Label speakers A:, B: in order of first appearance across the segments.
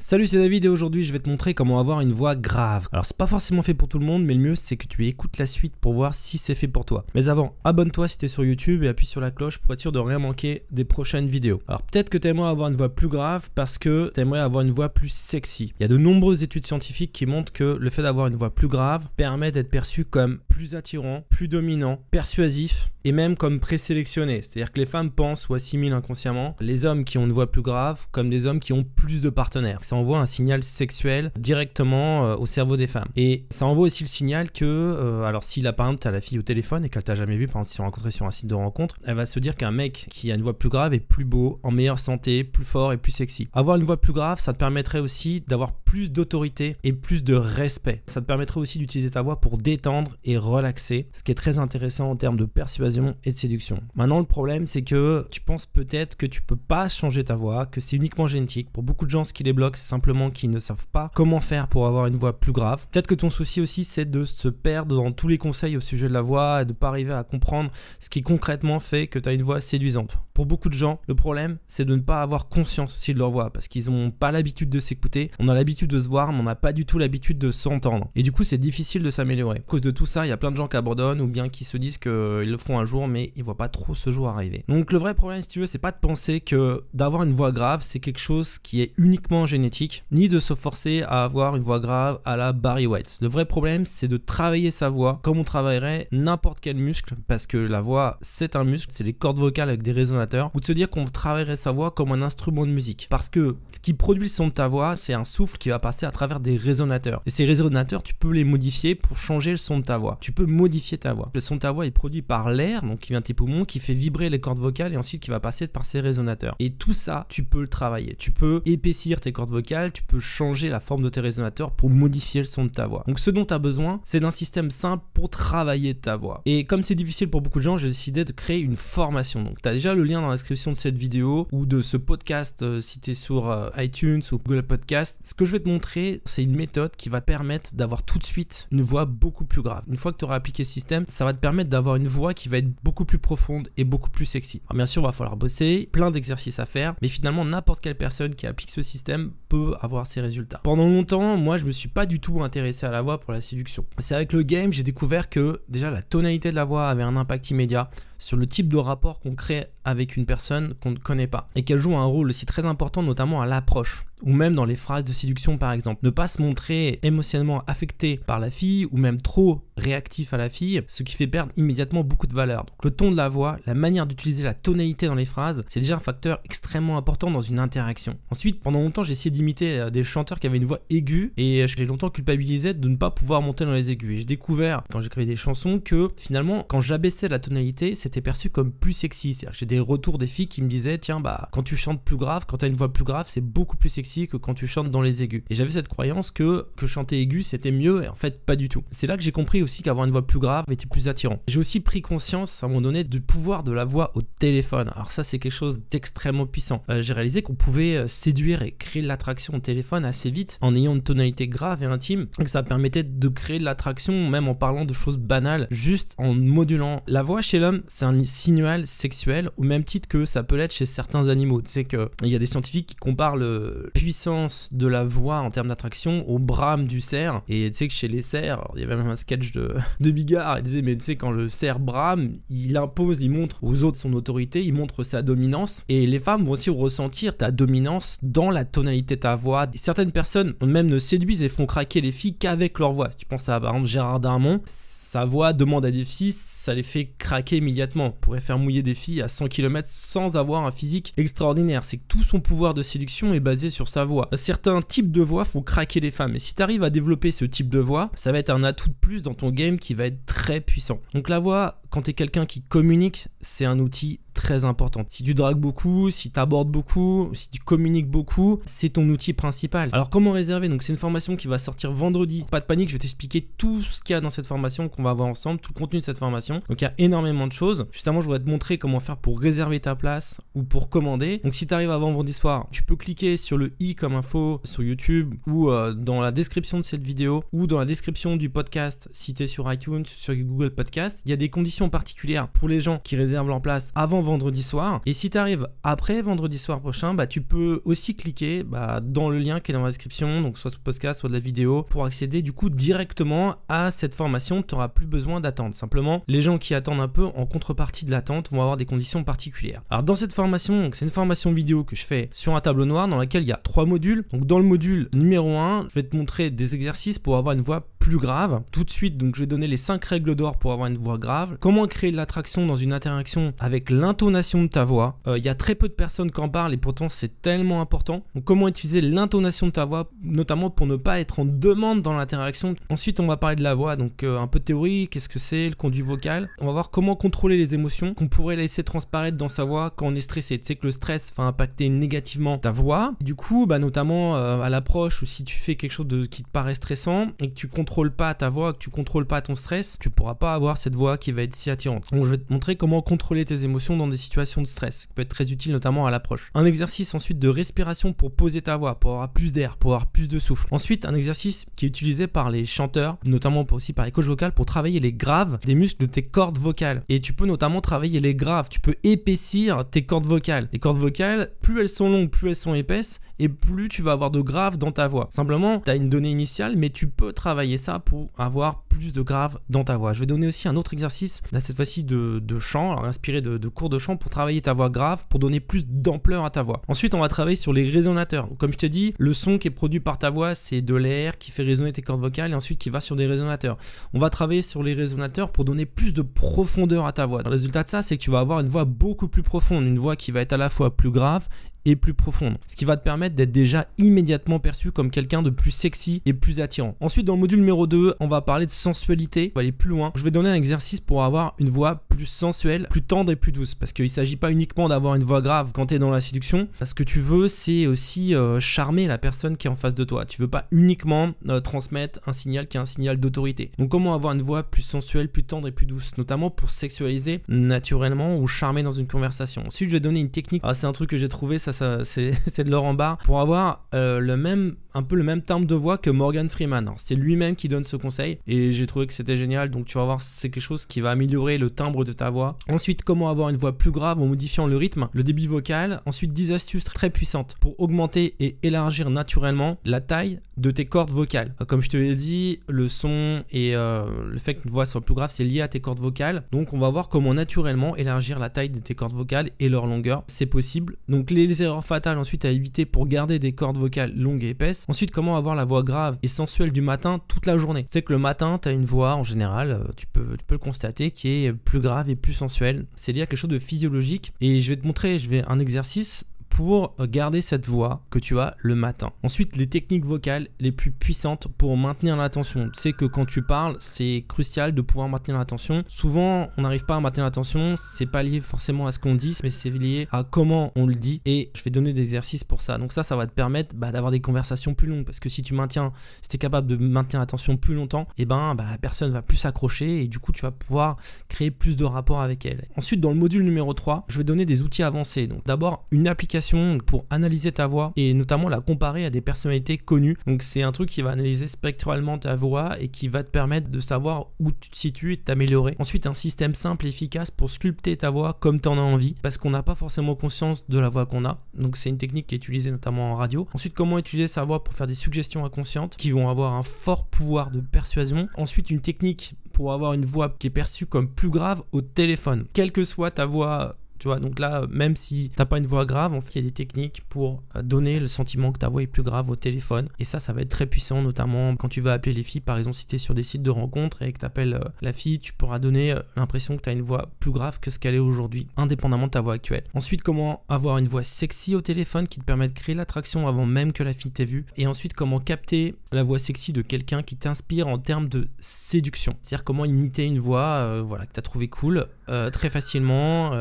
A: Salut, c'est David et aujourd'hui je vais te montrer comment avoir une voix grave. Alors c'est pas forcément fait pour tout le monde, mais le mieux c'est que tu écoutes la suite pour voir si c'est fait pour toi. Mais avant, abonne-toi si t'es sur YouTube et appuie sur la cloche pour être sûr de rien manquer des prochaines vidéos. Alors peut-être que t'aimerais avoir une voix plus grave parce que t'aimerais avoir une voix plus sexy. Il y a de nombreuses études scientifiques qui montrent que le fait d'avoir une voix plus grave permet d'être perçu comme plus attirant, plus dominant, persuasif et même comme présélectionné. C'est-à-dire que les femmes pensent ou assimilent inconsciemment les hommes qui ont une voix plus grave comme des hommes qui ont plus de partenaires. Ça envoie un signal sexuel directement au cerveau des femmes. Et ça envoie aussi le signal que, alors si là par exemple t'as la fille au téléphone et qu'elle t'a jamais vu, par exemple si tu l'as rencontré sur un site de rencontre, elle va se dire qu'un mec qui a une voix plus grave est plus beau, en meilleure santé, plus fort et plus sexy. Avoir une voix plus grave, ça te permettrait aussi d'avoir plus d'autorité et plus de respect. Ça te permettrait aussi d'utiliser ta voix pour détendre et relaxer, ce qui est très intéressant en termes de persuasion et de séduction. Maintenant le problème c'est que tu penses peut-être que tu peux pas changer ta voix, que c'est uniquement génétique. Pour beaucoup de gens ce qui les bloque c'est simplement qu'ils ne savent pas comment faire pour avoir une voix plus grave. Peut-être que ton souci aussi c'est de se perdre dans tous les conseils au sujet de la voix et de pas arriver à comprendre ce qui concrètement fait que tu as une voix séduisante. Pour beaucoup de gens, le problème c'est de ne pas avoir conscience aussi de leur voix parce qu'ils n'ont pas l'habitude de s'écouter. On a l'habitude de se voir mais on n'a pas du tout l'habitude de s'entendre. Et du coup c'est difficile de s'améliorer. À cause de tout ça, il y a plein de gens qui abandonnent ou bien qui se disent qu'ils le feront un jour mais ils voient pas trop ce jour arriver. Donc le vrai problème si tu veux c'est pas de penser que d'avoir une voix grave c'est quelque chose qui est uniquement génétique, ni de se forcer à avoir une voix grave à la Barry White. Le vrai problème c'est de travailler sa voix comme on travaillerait n'importe quel muscle, parce que la voix c'est un muscle, c'est les cordes vocales avec des résonateurs, ou de se dire qu'on travaillerait sa voix comme un instrument de musique, parce que ce qui produit le son de ta voix c'est un souffle qui va passer à travers des résonateurs, et ces résonateurs tu peux les modifier pour changer le son de ta voix. Tu peux modifier ta voix. Le son de ta voix est produit par l'air, donc qui vient de tes poumons, qui fait vibrer les cordes vocales et ensuite qui va passer par ces résonateurs, et tout ça tu peux le travailler. Tu peux épaissir tes cordes vocales, tu peux changer la forme de tes résonateurs pour modifier le son de ta voix. Donc ce dont tu as besoin c'est d'un système simple pour travailler ta voix. Et comme c'est difficile pour beaucoup de gens, j'ai décidé de créer une formation. Donc tu as déjà le lien dans la description de cette vidéo ou de ce podcast si tu es sur iTunes ou Google Podcast. Ce que je vais te montrer c'est une méthode qui va te permettre d'avoir tout de suite une voix beaucoup plus grave. Une fois que tu auras appliqué ce système, ça va te permettre d'avoir une voix qui va être beaucoup plus profonde et beaucoup plus sexy. Alors bien sûr il va falloir bosser, plein d'exercices à faire, mais finalement n'importe quelle personne qui applique ce système peut avoir ses résultats. Pendant longtemps, moi je me suis pas du tout intéressé à la voix pour la séduction. C'est avec le game j'ai découvert que déjà la tonalité de la voix avait un impact immédiat sur le type de rapport qu'on crée avec une personne qu'on ne connaît pas, et qu'elle joue un rôle aussi très important notamment à l'approche ou même dans les phrases de séduction par exemple. Ne pas se montrer émotionnellement affecté par la fille ou même trop réactif à la fille, ce qui fait perdre immédiatement beaucoup de valeur. Donc le ton de la voix, la manière d'utiliser la tonalité dans les phrases, c'est déjà un facteur extrêmement important dans une interaction. Ensuite, pendant longtemps j'ai essayé d'imiter des chanteurs qui avaient une voix aiguë et j'ai longtemps culpabilisé de ne pas pouvoir monter dans les aigus. Et j'ai découvert quand j'écrivais des chansons que finalement quand j'abaissais la tonalité c'était perçu comme plus sexy. C'est-à-dire que j'ai des retours des filles qui me disaient tiens bah quand tu chantes plus grave, quand tu as une voix plus grave c'est beaucoup plus sexy que quand tu chantes dans les aigus. Et j'avais cette croyance que chanter aigu c'était mieux, et en fait pas du tout. C'est là que j'ai compris aussi qu'avoir une voix plus grave était plus attirant. J'ai aussi pris conscience à un moment donné du pouvoir de la voix au téléphone. Alors ça c'est quelque chose d'extrêmement puissant. J'ai réalisé qu'on pouvait séduire et créer de l'attraction au téléphone assez vite en ayant une tonalité grave et intime, et que ça permettait de créer de l'attraction même en parlant de choses banales, juste en modulant. La voix chez l'homme c'est un signal sexuel au même titre que ça peut l'être chez certains animaux. Tu sais qu'il y a des scientifiques qui comparent le puissance de la voix en termes d'attraction au brame du cerf, et tu sais que chez les cerfs, il y avait même un sketch de Bigard, il disait mais tu sais quand le cerf brame, il impose, il montre aux autres son autorité, il montre sa dominance, et les femmes vont aussi ressentir ta dominance dans la tonalité de ta voix. Et certaines personnes même ne séduisent et font craquer les filles qu'avec leur voix. Si tu penses à par exemple Gérard Darmon, sa voix demande à des filles, ça les fait craquer immédiatement. On pourrait faire mouiller des filles à 100 km sans avoir un physique extraordinaire. C'est que tout son pouvoir de séduction est basé sur sa voix. Certains types de voix font craquer les femmes, et si tu arrives à développer ce type de voix, ça va être un atout de plus dans ton game qui va être très puissant. Donc la voix, quand tu es quelqu'un qui communique, c'est un outil très important. Si tu dragues beaucoup, si tu abordes beaucoup, si tu communiques beaucoup, c'est ton outil principal. Alors comment réserver? Donc c'est une formation qui va sortir vendredi. Pas de panique, je vais t'expliquer tout ce qu'il y a dans cette formation qu'on va voir ensemble, tout le contenu de cette formation. Donc il y a énormément de choses. Justement, je voudrais te montrer comment faire pour réserver ta place ou pour commander. Donc si tu arrives avant vendredi soir, tu peux cliquer sur le i comme info sur YouTube ou dans la description de cette vidéo ou dans la description du podcast si tu es sur iTunes, sur Google Podcast. Il y a des conditions conditions particulières pour les gens qui réservent leur place avant vendredi soir. Et si tu arrives après vendredi soir prochain, tu peux aussi cliquer dans le lien qui est dans la description, donc soit ce podcast, soit de la vidéo, pour accéder du coup directement à cette formation. Tu n'auras plus besoin d'attendre. Simplement, les gens qui attendent un peu en contrepartie de l'attente vont avoir des conditions particulières. Alors dans cette formation, c'est une formation vidéo que je fais sur un tableau noir dans laquelle il y a 3 modules. Donc dans le module numéro 1, je vais te montrer des exercices pour avoir une voix plus grave. Tout de suite, donc je vais donner les 5 règles d'or pour avoir une voix grave. Comment créer de l'attraction dans une interaction avec l'intonation de ta voix. Il y a très peu de personnes qui en parlent et pourtant c'est tellement important. Donc comment utiliser l'intonation de ta voix, notamment pour ne pas être en demande dans l'interaction. Ensuite, on va parler de la voix, donc un peu de théorie, qu'est-ce que c'est, le conduit vocal. On va voir comment contrôler les émotions qu'on pourrait laisser transparaître dans sa voix quand on est stressé. Tu sais que le stress va impacter négativement ta voix. Du coup, notamment à l'approche, ou si tu fais quelque chose qui te paraît stressant et que tu contrôles pas ta voix, que tu contrôles pas ton stress, tu pourras pas avoir cette voix qui va être si attirante. Donc je vais te montrer comment contrôler tes émotions dans des situations de stress, qui peut être très utile notamment à l'approche. Un exercice ensuite de respiration pour poser ta voix, pour avoir plus d'air, pour avoir plus de souffle. Ensuite, un exercice qui est utilisé par les chanteurs, notamment aussi par les coachs vocaux, pour travailler les graves des muscles de tes cordes vocales. Et tu peux notamment travailler les graves, tu peux épaissir tes cordes vocales. Les cordes vocales, plus elles sont longues, plus elles sont épaisses, et plus tu vas avoir de graves dans ta voix. Simplement, tu as une donnée initiale, mais tu peux travailler ça pour avoir plus de graves dans ta voix. Je vais donner aussi un autre exercice, là cette fois-ci de chant, alors inspiré de cours de chant pour travailler ta voix grave, pour donner plus d'ampleur à ta voix. Ensuite, on va travailler sur les résonateurs. Donc, comme je t'ai dit, le son qui est produit par ta voix, c'est de l'air qui fait résonner tes cordes vocales et ensuite qui va sur des résonateurs. On va travailler sur les résonateurs pour donner plus de profondeur à ta voix. Le résultat de ça, c'est que tu vas avoir une voix beaucoup plus profonde, une voix qui va être à la fois plus grave et plus profonde, ce qui va te permettre d'être déjà immédiatement perçu comme quelqu'un de plus sexy et plus attirant. Ensuite, dans le module numéro 2, on va parler de sensualité, on va aller plus loin. Je vais donner un exercice pour avoir une voix plus sensuelle, plus tendre et plus douce, parce qu'il ne s'agit pas uniquement d'avoir une voix grave quand tu es dans la séduction. Ce que tu veux, c'est aussi charmer la personne qui est en face de toi. Tu veux pas uniquement transmettre un signal qui est un signal d'autorité. Donc comment avoir une voix plus sensuelle, plus tendre et plus douce, notamment pour sexualiser naturellement ou charmer dans une conversation. Ensuite, je vais donner une technique. C'est un truc que j'ai trouvé, c'est de Laurent Barre, pour avoir un peu le même timbre de voix que Morgan Freeman. C'est lui-même qui donne ce conseil et j'ai trouvé que c'était génial. Donc tu vas voir, c'est quelque chose qui va améliorer le timbre de ta voix. Ensuite, comment avoir une voix plus grave en modifiant le rythme, le débit vocal. Ensuite, 10 astuces très puissantes pour augmenter et élargir naturellement la taille de tes cordes vocales. Comme je te l'ai dit, le son et le fait qu'une voix soit plus grave, c'est lié à tes cordes vocales. Donc on va voir comment naturellement élargir la taille de tes cordes vocales et leur longueur. C'est possible. Donc les erreurs fatales ensuite à éviter pour garder des cordes vocales longues et épaisses. Ensuite, comment avoir la voix grave et sensuelle du matin toute la journée. C'est que le matin, tu as une voix en général, tu peux le constater, qui est plus grave et plus sensuelle. C'est lié à quelque chose de physiologique. Et je vais te montrer un exercice pour garder cette voix que tu as le matin. Ensuite, les techniques vocales les plus puissantes pour maintenir l'attention. Tu sais que quand tu parles, c'est crucial de pouvoir maintenir l'attention. Souvent, on n'arrive pas à maintenir l'attention. C'est pas lié forcément à ce qu'on dit, mais c'est lié à comment on le dit. Et je vais donner des exercices pour ça. Donc ça va te permettre d'avoir des conversations plus longues. Parce que si tu es capable de maintenir l'attention plus longtemps, la personne va plus s'accrocher et du coup, tu vas pouvoir créer plus de rapport avec elle. Ensuite, dans le module numéro 3, je vais donner des outils avancés. Donc d'abord, une application pour analyser ta voix et notamment la comparer à des personnalités connues. Donc c'est un truc qui va analyser spectralement ta voix et qui va te permettre de savoir où tu te situes et de t'améliorer. Ensuite, un système simple et efficace pour sculpter ta voix comme tu en as envie, parce qu'on n'a pas forcément conscience de la voix qu'on a. Donc c'est une technique qui est utilisée notamment en radio. Ensuite, comment utiliser sa voix pour faire des suggestions inconscientes qui vont avoir un fort pouvoir de persuasion. Ensuite, une technique pour avoir une voix qui est perçue comme plus grave au téléphone. Quelle que soit ta voix, tu vois, donc là, même si t'as pas une voix grave, en fait, il y a des techniques pour donner le sentiment que ta voix est plus grave au téléphone. Et ça va être très puissant, notamment quand tu vas appeler les filles. Par exemple, si tu es sur des sites de rencontres et que tu appelles la fille, tu pourras donner l'impression que tu as une voix plus grave que ce qu'elle est aujourd'hui, indépendamment de ta voix actuelle. Ensuite, comment avoir une voix sexy au téléphone qui te permet de créer l'attraction avant même que la fille t'ait vu. Et ensuite, comment capter la voix sexy de quelqu'un qui t'inspire en termes de séduction. C'est-à-dire comment imiter une voix que tu as trouvé cool très facilement.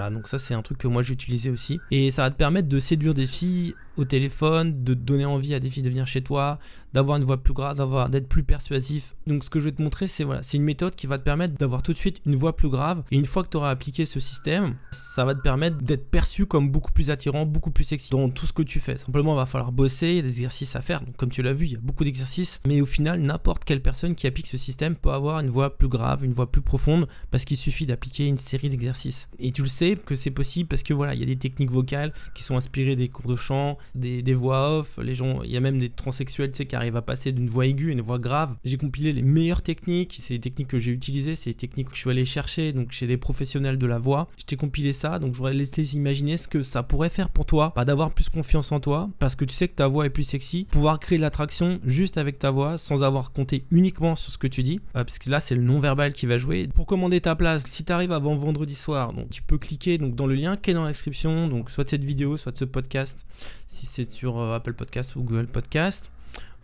A: Donc ça, c'est un truc que moi j'ai utilisé aussi. Et ça va te permettre de séduire des filles au téléphone, de te donner envie à des filles de venir chez toi, d'avoir une voix plus grave, d'être plus persuasif. Donc ce que je vais te montrer, c'est voilà, c'est une méthode qui va te permettre d'avoir tout de suite une voix plus grave. Et une fois que tu auras appliqué ce système, ça va te permettre d'être perçu comme beaucoup plus attirant, beaucoup plus sexy dans tout ce que tu fais. Simplement, il va falloir bosser, il y a des exercices à faire. Donc comme tu l'as vu, il y a beaucoup d'exercices. Mais au final, n'importe quelle personne qui applique ce système peut avoir une voix plus grave, une voix plus profonde, parce qu'il suffit d'appliquer une série d'exercices. Et tu le sais que c'est possible parce que voilà, il y a des techniques vocales qui sont inspirées des cours de chant, des voix off, les gens, il y a même des transsexuels, tu sais, qui arrivent à passer d'une voix aiguë à une voix grave. J'ai compilé les meilleures techniques, c'est des techniques que j'ai utilisées, c'est des techniques que je suis allé chercher donc chez des professionnels de la voix. Je t'ai compilé ça, donc je voudrais laisser imaginer ce que ça pourrait faire pour toi, d'avoir plus confiance en toi, parce que tu sais que ta voix est plus sexy, pouvoir créer de l'attraction juste avec ta voix, sans avoir compté uniquement sur ce que tu dis, parce que là c'est le non-verbal qui va jouer. Pour commander ta place, si tu arrives avant vendredi soir, donc tu peux cliquer donc dans le lien qui est dans la description, donc soit de cette vidéo, soit de ce podcast, si c'est sur Apple Podcast ou Google Podcast,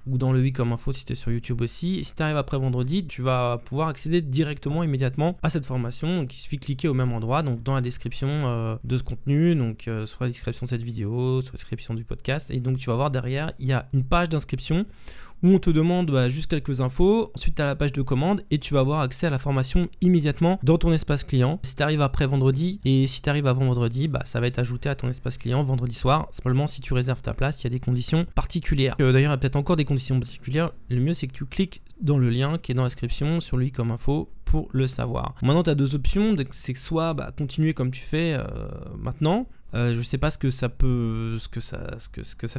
A: ou dans le oui comme info si tu es sur YouTube aussi. Et si tu arrives après vendredi, tu vas pouvoir accéder directement, immédiatement à cette formation. Donc il suffit de cliquer au même endroit, donc dans la description de ce contenu, donc soit la description de cette vidéo, soit la description du podcast. Et donc tu vas voir derrière, il y a une page d'inscription où on te demande juste quelques infos. Ensuite, tu as la page de commande et tu vas avoir accès à la formation immédiatement dans ton espace client. Si tu arrives après vendredi et si tu arrives avant vendredi, ça va être ajouté à ton espace client vendredi soir. Simplement, si tu réserves ta place, il y a des conditions particulières. D'ailleurs, il y a peut-être encore des conditions particulières. Le mieux, c'est que tu cliques dans le lien qui est dans la description sur lui comme info pour le savoir. Maintenant, tu as deux options. C'est que soit continuer comme tu fais maintenant. Je sais pas ce que ça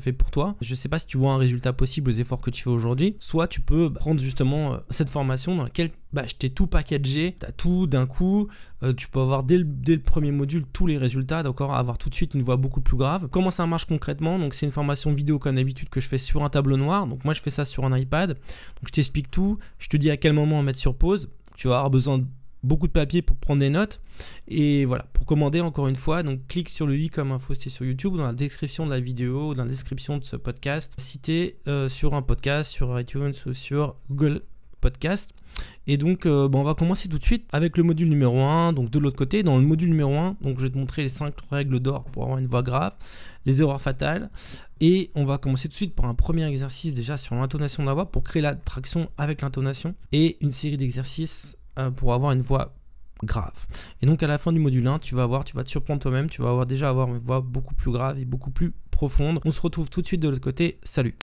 A: fait pour toi. Je sais pas si tu vois un résultat possible aux efforts que tu fais aujourd'hui. Soit tu peux prendre justement cette formation dans laquelle je t'ai tout packagé, tu as tout d'un coup. Tu peux avoir dès le premier module tous les résultats, d'accord, avoir tout de suite une voix beaucoup plus grave. Comment ça marche concrètement? Donc c'est une formation vidéo comme d'habitude que je fais sur un tableau noir. Donc moi je fais ça sur un iPad. Donc je t'explique tout. Je te dis à quel moment mettre sur pause. Tu vas avoir besoin de beaucoup de papier pour prendre des notes. Et voilà, pour commander encore une fois, donc clique sur le i comme info si tu es sur YouTube, dans la description de la vidéo, dans la description de ce podcast, si tu es sur un podcast, sur iTunes ou sur Google Podcast. Et donc on va commencer tout de suite avec le module numéro 1. Donc de l'autre côté, dans le module numéro 1, donc je vais te montrer les 5 règles d'or pour avoir une voix grave, les erreurs fatales. Et on va commencer tout de suite par un premier exercice déjà sur l'intonation de la voix pour créer l'attraction avec l'intonation, et une série d'exercices pour avoir une voix grave. Et donc à la fin du module 1, tu vas te surprendre toi-même, tu vas déjà avoir une voix beaucoup plus grave et beaucoup plus profonde. On se retrouve tout de suite de l'autre côté. Salut!